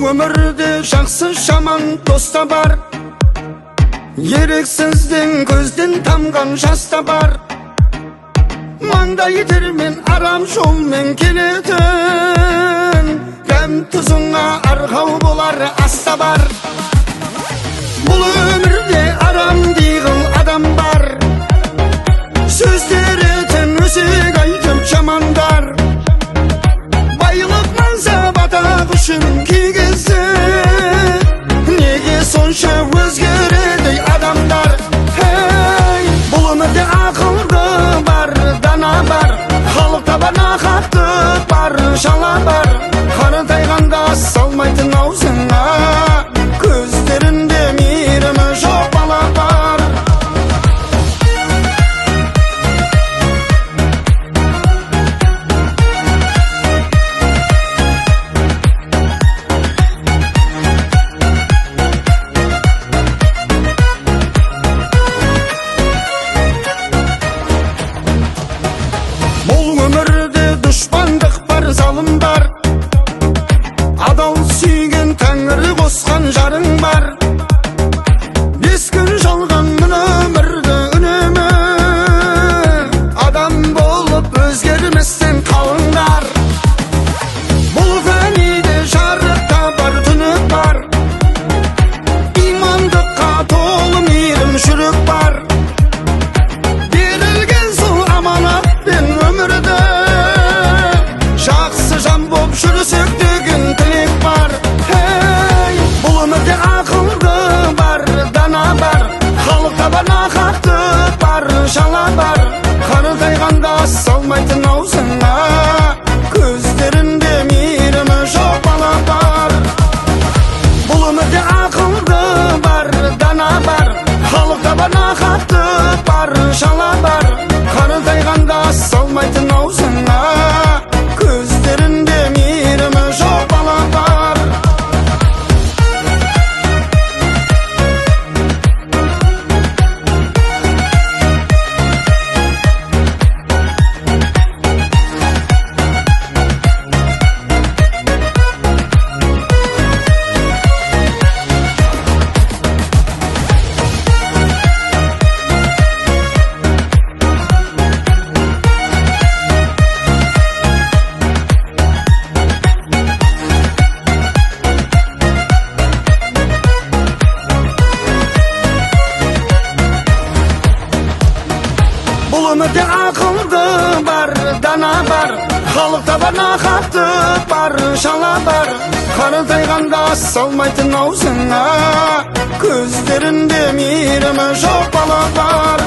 Бұл өмірде жақсы жаман дос та бар, еріксіздің көзден тамған жас та бар. Маңдай термен арам жолмен келетін, дәм тұзыңа арқау болар ас та бар. Бұл өмірде арам дейгіл адам бар, сөздеретін өсек айтып жамандар. Байлық мансап атақ үшін кигізді, неге сонша өзгереді адамдар? Бұл өмірде ақылды бар, дана бар, халық табана хақты бар, шала бар. Қартайғанда салмайтын аузыңа, көздерінде мейірімі жоқ бала бар. Дұшпандық бар, залым бар, адал сүйген тәңірі қосқан жарың бар. Бес күн жалған мына өмірді үнемі, адам болып өзгерместен қалыңдар. Бұл фәниде жарық та бар, түнек бар, имандыққа толы мейірім жүрек бар. Берілген сол аманатпен өмірді жақсы жан боп жүрсек деген тілек бар. Бұл өмірде ақылды бар, дана бар, халық табана хақты бар, шала бар. Қартайғанда салмайтын аузыңа, көздерінде мейірімі жоқ бала бар. Бұл өмірде ақылды бар, дана бар, халық табана хақты бар, шала бар. Қартайғанда салмайтын аузыңа, көздерінде мейірімі жоқ бала бар. Бұл өмірде ақылды бар, дана бар, халық табана хақты бар, шала бар. Қартайғанда салмайтын аузыңа, көздерінде мейірімі жоқ бала бар.